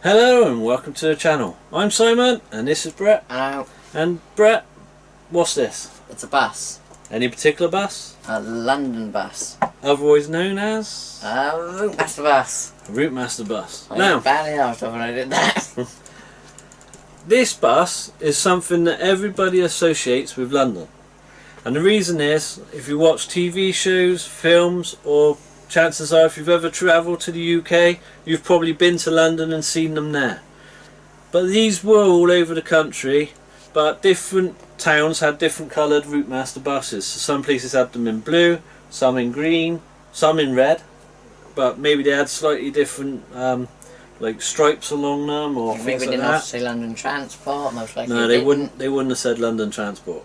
Hello and welcome to the channel. I'm Simon and this is Brett. Hello. And Brett, what's this? It's a bus. Any particular bus? A London bus. Otherwise known as? A Routemaster bus. A Routemaster bus. I Now, got badly arsed when I did that. this bus is something that everybody associates with London. And the reason is, if you watch TV shows, films, or chances are if you've ever travelled to the UK, you've probably been to London and seen them there. But these were all over the country, but different towns had different coloured Routemaster buses. So some places had them in blue, some in green, some in red, but maybe they had slightly different like stripes along them or things Maybe like didn't that. have to say London Transport, most likely No, they wouldn't. They wouldn't have said London Transport.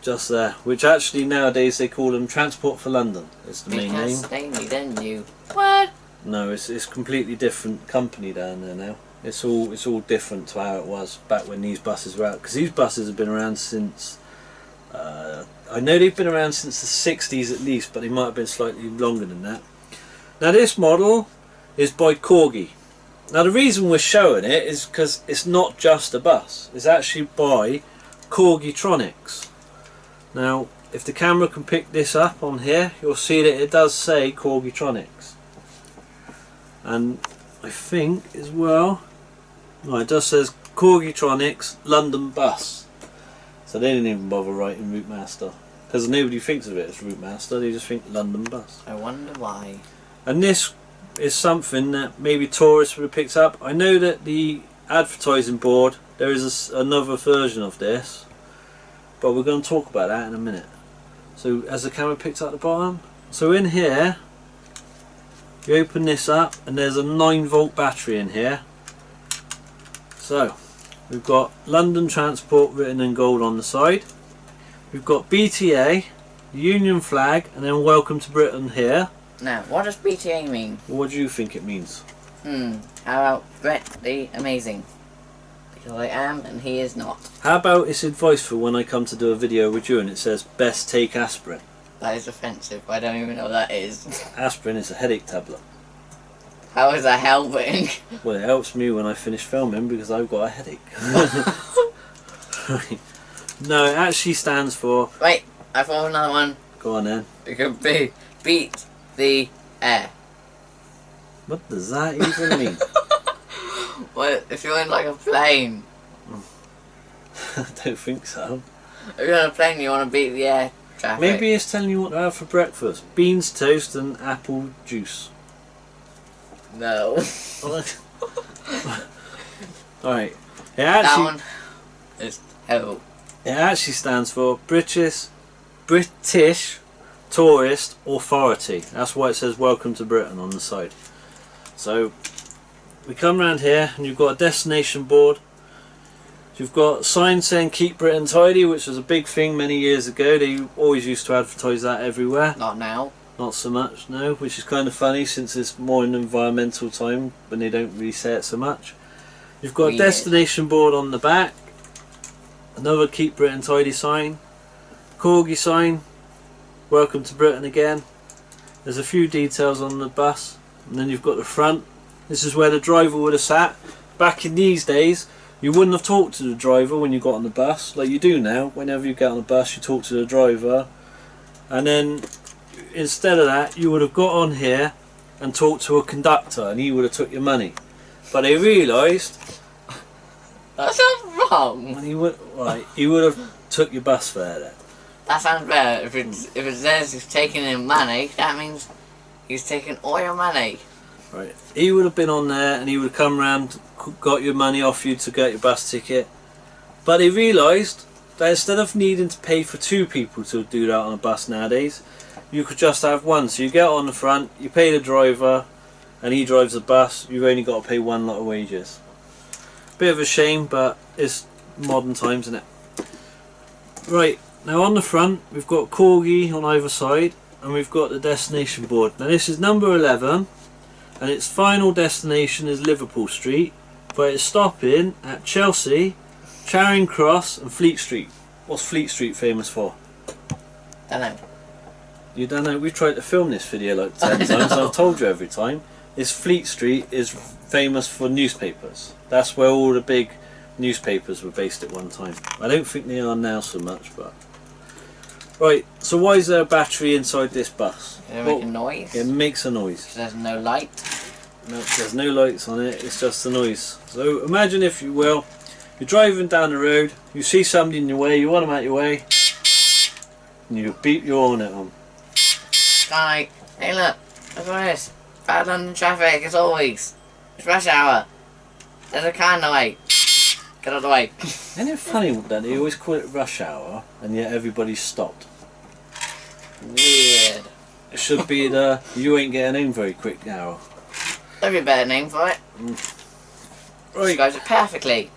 Just there, which actually nowadays they call them Transport for London. It's the main name. Because they knew. What? No, it's completely different company down there now. It's all different to how it was back when these buses were out. Because these buses have been around since I know they've been around since the 60s at least, but they might have been slightly longer than that. Now this model is by Corgi. Now the reason we're showing it is because it's not just a bus. It's actually by Corgitronics. Now if the camera can pick this up on here, you'll see that it does say Corgitronics. And I think as well, it does says Corgitronics London Bus. So they didn't even bother writing Routemaster, because nobody thinks of it as Routemaster, they just think London Bus. I wonder why. And this is something that maybe tourists would have picked up. I know that the advertising board, there is another version of this, but we're going to talk about that in a minute. So as the camera picks up the bottom, so in here you open this up and there's a 9-volt battery in here. So we've got London Transport written in gold on the side, we've got BTA, the Union flag, and then Welcome to Britain here. Now, what does BTA mean? What do you think it means? How about Brett the Amazing? Because I am and he is not. How about it's advice for when I come to do a video with you and it says best take aspirin? That is offensive. I don't even know what that is. Aspirin is a headache tablet. How is that helping? Well, it helps me when I finish filming because I've got a headache. No, it actually stands for... Wait, I thought of another one. Go on then. It could be beat the air. What does that even mean? Well, if you're in like a plane. I don't think so. If you're in a plane, you want to beat the air traffic. Maybe it's telling you what to have for breakfast. Beans, toast and apple juice. No. Alright. That one is hell. It actually stands for British Tourist Authority. That's why it says Welcome to Britain on the side. So we come round here and you've got a destination board. You've got signs saying Keep Britain Tidy, which was a big thing many years ago. They always used to advertise that everywhere. Not now. Not so much, no, which is kind of funny since it's more an environmental time when they don't really say it so much. You've got a destination board on the back, another Keep Britain Tidy sign, Corgi sign, Welcome to Britain again. There's a few details on the bus, and then you've got the front. This is where the driver would have sat. Back in these days, you wouldn't have talked to the driver when you got on the bus, like you do now. Whenever you get on the bus, you talk to the driver, and then instead of that, you would have got on here and talked to a conductor, and he would have took your money. But they realised that sounds wrong. When he would have took your bus fare then. That sounds better. If it says he's taking in money, that means he's taking all your money. Right. He would have been on there and he would have come round, got your money off you to get your bus ticket. But they realised that instead of needing to pay for 2 people to do that on a bus nowadays, you could just have one. So you get on the front, you pay the driver, and he drives the bus. You've only got to pay one lot of wages. Bit of a shame, but it's modern times, isn't it? Right, now on the front we've got Corgi on either side, and we've got the destination board. Now this is number 11, and its final destination is Liverpool Street, but it's stopping at Chelsea, Charing Cross and Fleet Street. What's Fleet Street famous for? Don't know. You don't know? We've tried to film this video like 10 times. I've told you every time. This Fleet Street is famous for newspapers. That's where all the big newspapers were based at one time. I don't think they are now so much, but... Right, so why is there a battery inside this bus? Does it make a noise? It makes a noise. 'Cause there's no light. No, there's no lights on it, it's just a noise. So imagine, if you will, you're driving down the road, you see somebody in your way, you want them out your way, and you beep your horn at them. Like, hey look at this. Bad London traffic as always. It's rush hour. There's a car in the way. Get out of the way. Isn't it funny that they always call it rush hour, and yet everybody's stopped? Weird. It should be the you ain't getting home very quick hour. That'd be a better name for it. Right. Describes it perfectly.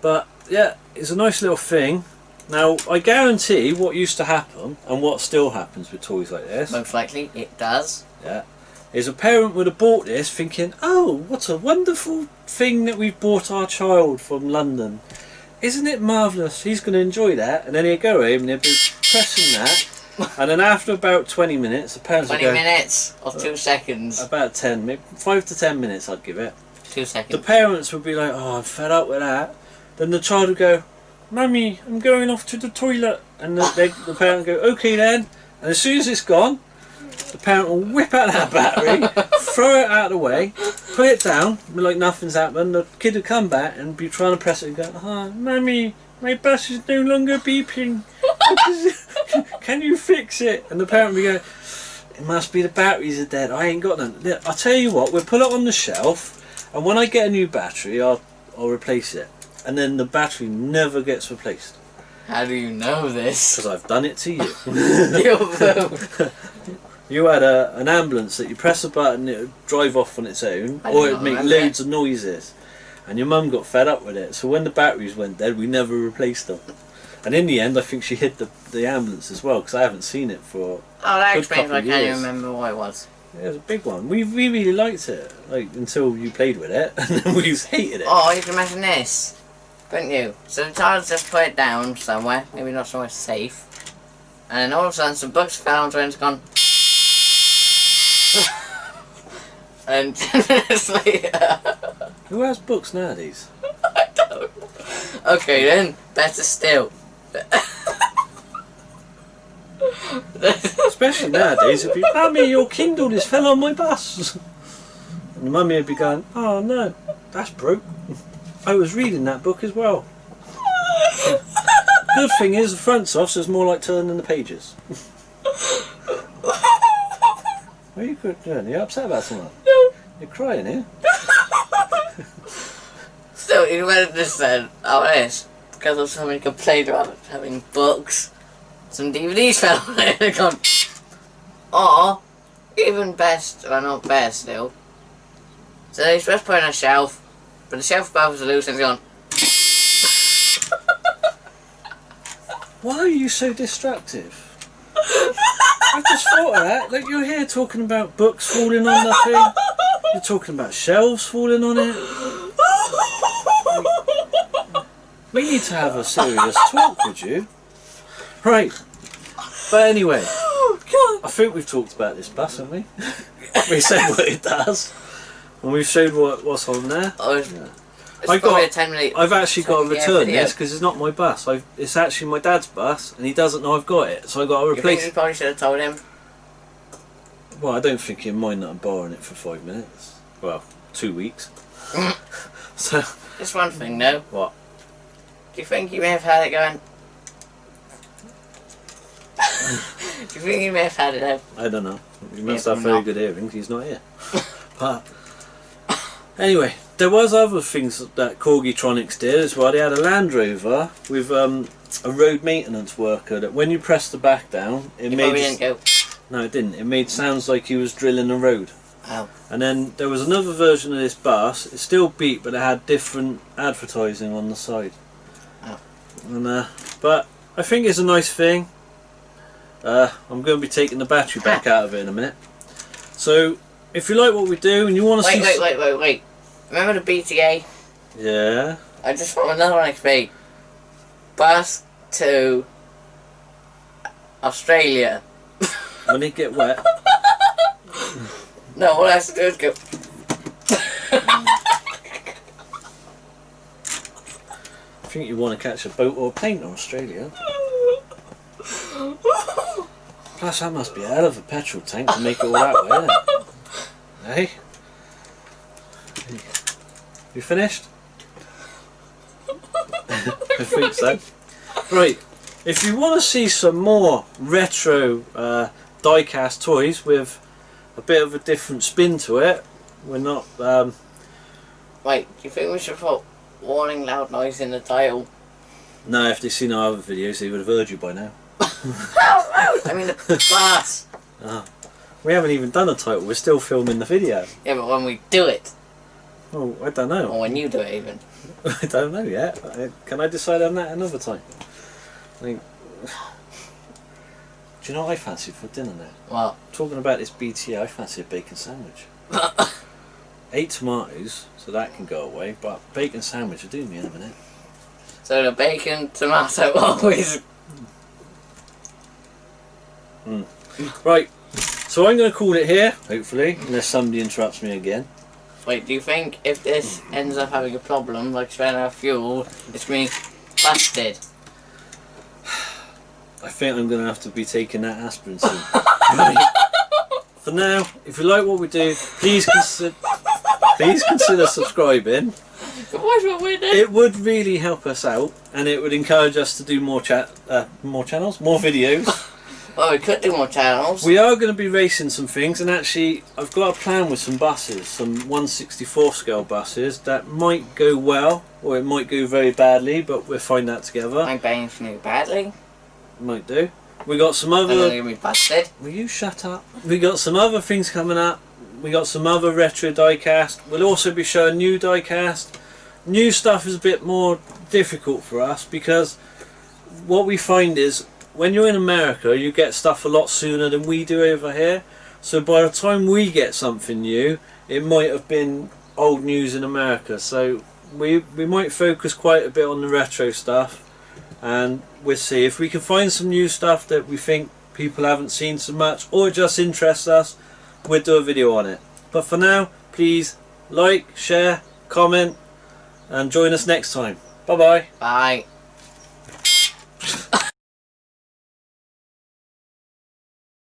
But yeah, it's a nice little thing. Now I guarantee what used to happen, and what still happens with toys like this, Most likely it does. yeah, is a parent would have bought this thinking, oh, what a wonderful thing that we've bought our child from London. Isn't it marvellous? He's going to enjoy that. And then he'd go home and he'd be pressing that. And then after about 20 minutes, the parents would 20 go... minutes or 2 seconds. About 10, maybe 5 to 10 minutes I'd give it. 2 The seconds. parents would be like, oh, I'm fed up with that. Then the child would go, Mummy, I'm going off to the toilet. And the parent would go, okay then. And as soon as it's gone, the parent will whip out that battery, throw it out of the way, put it down, like nothing's happened. The kid would come back and be trying to press it and go, oh, Mummy, my bus is no longer beeping. Can you fix it? And the parent would go, it must be the batteries are dead. I ain't got them. I'll tell you what, we'll put it on the shelf, and when I get a new battery, I'll replace it. And then the battery never gets replaced. How do you know this? Because I've done it to you. You You had an ambulance that you press a button, it would drive off on its own, or it would make loads of noises. And your mum got fed up with it, so when the batteries went dead, we never replaced them. And in the end, I think she hid the ambulance as well, because I haven't seen it for Oh, that a explains why I couple can't of even years. remember what it was. It was a big one. We really liked it, like until you played with it, and then we just hated it. Oh, you can imagine this, couldn't you? So the child just put it down somewhere, maybe not somewhere safe, and then all of a sudden some books fell onto it and it's gone. And 10 minutes later. Who has books nowadays? I don't. Okay then, better still. Especially nowadays, it'd be, Mummy, your Kindle just fell on my bus. And the mummy would be going, oh no, that's broke. I was reading that book as well. Good thing is, the front's off, so it's more like turning the pages. What are you doing? You're upset about something? No. You're crying here? Still, you read this then, oh yes, because of somebody complained about having books, some DVDs fell on it and gone, or, even best, well not best still, so they're supposed to put it on a shelf, but the shelf above was loose and it's gone. Why are you so destructive? I just thought of that. Like, you're here talking about books falling on the thing. You're talking about shelves falling on it. We need to have a serious talk with you. Right. But anyway, I think we've talked about this bus, haven't we? We said what it does. And we've showed what's on there. Oh, it's I probably got- a 10-minute. I've actually got to return video. this because it's not my bus. It's actually my dad's bus, and he doesn't know I've got it, so I got to You think replace you it. probably should have told him? Well, I don't think he'll mind that I'm borrowing it for 5 minutes. Well, 2 weeks. So Just one thing though. what? Do you think you may have had it going? Do you think you may have had it though? I don't know. He must Yeah, have very not. good hearing. He's not here. But anyway, there was other things that Corgitronics did as well. They had a Land Rover with a road maintenance worker that when you press the back down, it You probably made didn't go. no, it didn't. It made sounds like he was drilling a road. Oh. And then there was another version of this bus. It still beat, but it had different advertising on the side. Oh. And but I think it's a nice thing. I'm going to be taking the battery back out of it in a minute. So if you like what we do and you want to see, Wait. Remember the BTA? yeah, I just found another one XP. Bus to Australia. when it get wet, No, all I have to do is go. think you want to catch a boat or a plane to Australia. Plus that must be a hell of a petrol tank to make it all that way, isn't it? Hey? You finished? I think so. Right, if you want to see some more retro die-cast toys with a bit of a different spin to it, we're not... Wait, do you think we should put warning loud noise in the title? No, if they've seen our other videos they would have heard you by now. I mean the bus! Oh. We haven't even done a title, we're still filming the video. Yeah, but when we do it. Oh, I don't know. Or when you do it even. I don't know yet. Can I decide on that another time? I mean, do you know what I fancy for dinner now? What? Talking about this BTA, I fancy a bacon sandwich. 8 tomatoes, so that can go away, but bacon sandwich will do me in a minute. So the bacon, tomato, always... Right, so I'm going to call it here, hopefully, unless somebody interrupts me again. Wait, do you think if this ends up having a problem, like running out of fuel, it's going to be busted? I think I'm going to have to be taking that aspirin soon. Right. For now, if you like what we do, please consider subscribing. Watch what we're doing. It would really help us out, and it would encourage us to do more channels, more videos. Well, we could do more channels. We are going to be racing some things, and actually I've got a plan with some buses, some 1/64 scale buses that might go well, or it might go very badly, but we'll find that together. My bane's going to go badly. Might do. We got some other... I'm going to be busted. Will you shut up? We got some other things coming up. We got some other retro diecast. We'll also be showing new diecast. New stuff is a bit more difficult for us because what we find is when you're in America you get stuff a lot sooner than we do over here, so by the time we get something new it might have been old news in America, so we might focus quite a bit on the retro stuff, and we'll see if we can find some new stuff that we think people haven't seen so much or it just interests us, we'll do a video on it. But for now, please like, share, comment and join us next time. Bye bye. Bye.